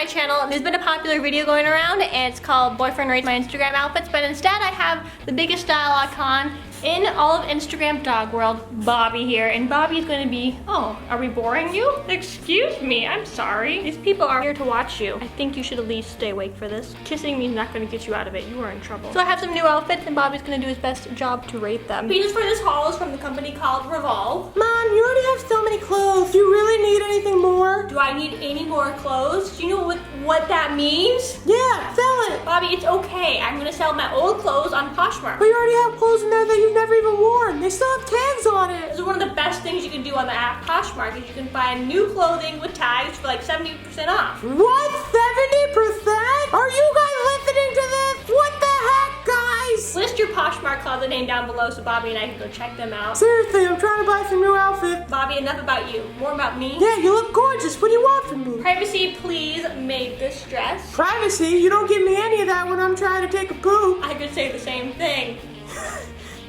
channel. There's been a popular video going around and it's called Boyfriend Rates My Instagram Outfits, but instead I have the biggest style icon in all of Instagram dog world, Bobby here. And Bobby's gonna be, oh, are we boring you? Excuse me, I'm sorry. These people are here to watch you. I think you should at least stay awake for this. Kissing me is not gonna get you out of it. You are in trouble. So I have some new outfits and Bobby's gonna do his best job to rate them. Pieces for this haul is from the company called Revolve. Mom, you already have so many clothes. Do you really need anything more? Do I need any more clothes? Do you know what that means? Yeah, sell it. Bobby, it's okay. I'm gonna sell my old clothes on Poshmark. But you already have clothes in there that you've never even worn. They still have tags on it. This is one of the best things you can do on the app Poshmark is you can find new clothing with tags for like 70% off. What? 70%? Are you guys listening to this? What the heck, guys? List your Poshmark closet name down below so Bobby and I can go check them out. Seriously, I'm trying to buy some new outfits. Bobby, enough about you. More about me. Yeah, you look gorgeous. What do you want from me? Privacy, please, made this dress. Privacy? You don't give me any of that when I'm trying to take a poop. I could say the same thing.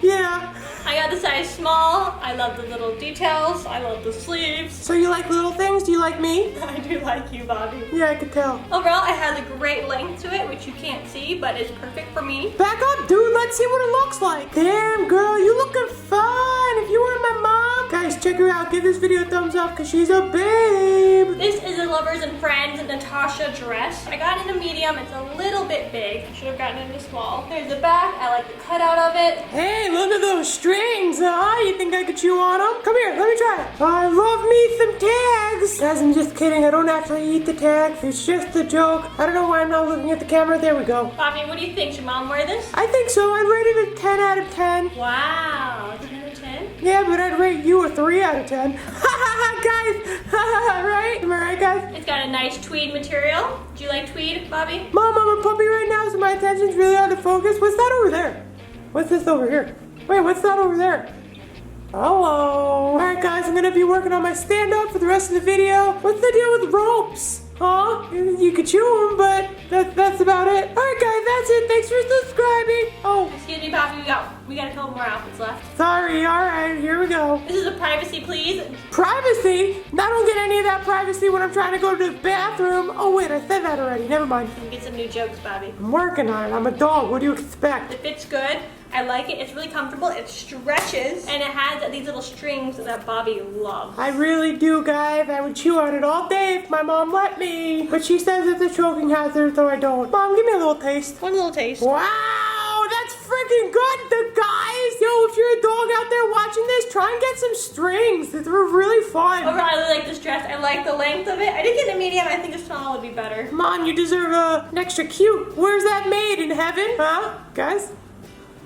Yeah. I got the size small. I love the little details. I love the sleeves. So you like little things? Do you like me? I do like you, Bobby. Yeah, I could tell. Overall, it has a great length to it, which you can't see, but it's perfect for me. Back up, dude. Let's see what it looks like. Damn, girl, you looking fine. If you were my mom. Guys, check her out. Give this video a thumbs up because she's a babe. This is a Lovers and Friends Natasha dress. I got it in a medium. It's a little bit big. I should have gotten it in a small. There's the back. I like the cutout of it. Hey, look at those strings, huh? You think I could chew on them? Come here, let me try it. I love me some tags. Guys, I'm just kidding. I don't actually eat the tags. It's just a joke. I don't know why I'm not looking at the camera. There we go. Bobby, what do you think? Should Mom wear this? I think so. I'd rate it a 10 out of 10. Wow, 10 out of 10? Yeah, but I'd rate you a 3 out of 10. Guys, right? Am I right, guys? It's got a nice tweed material. Do you like tweed, Bobby? Mom, I'm a puppy right now, so my attention's really out of focus. What's that over there? What's this over here? Wait, what's that over there? Hello. Alright guys, I'm gonna be working on my stand-up for the rest of the video. What's the deal with ropes? Huh? You could chew them, but that's about it. Alright guys, that's it. Thanks for subscribing. Oh. Excuse me, Bobby, we got a couple more outfits left. Sorry, alright, here we go. This is a privacy, please. Privacy? I don't get any of that privacy when I'm trying to go to the bathroom. Oh wait, I said that already. Never mind. You can get some new jokes, Bobby. I'm working on it. I'm a dog. What do you expect? It fits good. I like it. It's really comfortable. It stretches. And it has these little strings that Bobby loves. I really do, guys. I would chew on it all day if my mom let me. But she says it's a choking hazard, so I don't. Mom, give me a little taste. One little taste. Wow, that's freaking good, the guys. Yo, if you're a dog out there watching this, try and get some strings. They're really fun. Overall, I really like this dress. I like the length of it. I did get a medium. I think a small would be better. Come on, you deserve an extra cute. Where's that made? In heaven? Huh? Guys?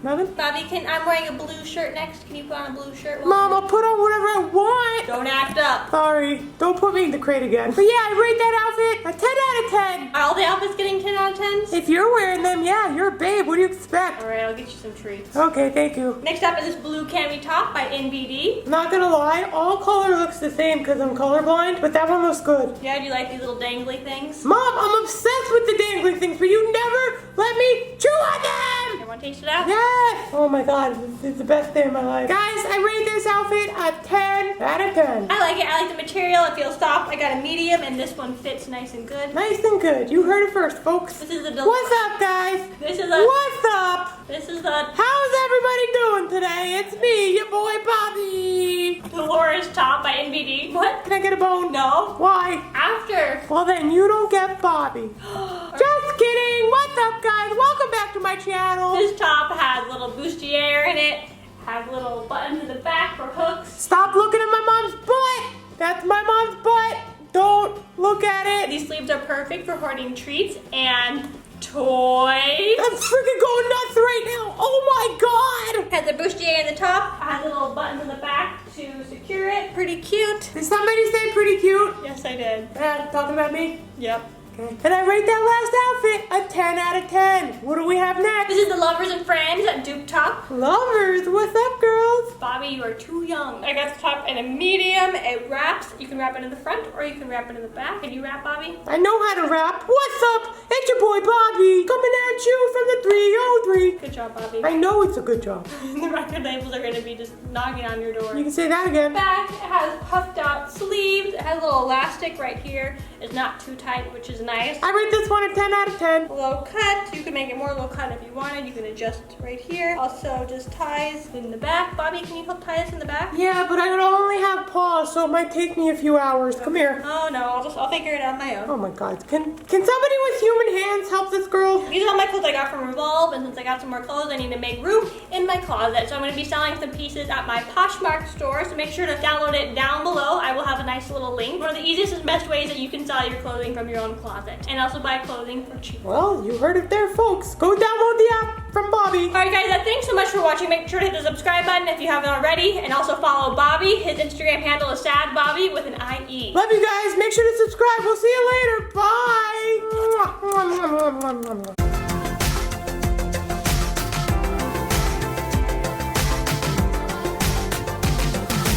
Nothing? Bobby, I'm wearing a blue shirt next. Can you put on a blue shirt? Mom, I'll put on whatever I want. Don't act up. Sorry. Don't put me in the crate again. But yeah, I rate that outfit a 10 out of 10. Are all the outfits getting 10 out of 10s? If you're wearing them, yeah, you're a babe. What do you expect? All right, I'll get you some treats. Okay, thank you. Next up is this blue cami top by NBD. Not gonna lie, all color looks the same because I'm colorblind, but that one looks good. Yeah, do you like these little dangly things? Mom, I'm obsessed with the dangly things, but you never let me chew on them! You want to taste it out? Yes! Oh my god, this is the best day of my life. Guys, I rate this outfit a 10 out of 10. I like it. I like the material. It feels soft. I got a medium, and this one fits nice and good. Nice and good. You heard it first, folks. This is the What's up, guys? This is What's up? This is the How's everybody doing today? It's me, your boy Bobby. Dolores top by NBD. What? Can I get a bone? No. Why? After. Well then, you don't get Bobby. Just kidding. What's up, guys? Welcome back to my channel. This top has little bustier in it. Has little buttons in the back for hooks. Stop looking at my mom's butt. That's my mom's butt. Don't look at it. These sleeves are perfect for hoarding treats and toys. I'm freaking going nuts right now. Oh my god. Has a bustier in the top. Has little buttons in the back to secure it. Pretty cute. Did somebody say pretty cute? Yes, I did. Talking about me? Yep. Okay. And I rate that last outfit a 10 out of 10. What do we have next? This is the Lovers and Friends dupe top. Lovers, what's up, girls? Bobby, you are too young. I got the top in a medium. It wraps. You can wrap it in the front or you can wrap it in the back. Can you wrap, Bobby? I know how to rap. What's up? It's your boy Bobby coming at you from the 303. Good job, Bobby. I know it's a good job. The record labels are going to be just knocking on your door. You can say that again. Back, it has puffed out sleeves. It has a little elastic right here. It's not too tight, which is nice. I rate this one a 10 out of 10. Low cut. You can make it more low cut if you wanted. You can adjust right here. Also, just ties in the back. Bobby, can you help tie this in the back? Yeah, but I only have paws, so it might take me a few hours. Come here. Oh no, I'll figure it out on my own. Oh my God. Can somebody with human hands help this girl? These are all my clothes I got from Revolve, and since I got some more clothes, I need to make room in my closet. So I'm going to be selling some pieces at my Poshmark store, so make sure to download it down below. I will have a nice little link. One of the easiest and best ways that you can sell your clothing from your own closet, and also buy clothing for cheap. Well, you heard it there, folks. Go download the app from Bobby. Alright guys, thanks so much for watching. Make sure to hit the subscribe button if you haven't already, and also follow Bobby. His Instagram handle is sadbobby with an IE. Love you guys. Make sure to subscribe. We'll see you later. Bye.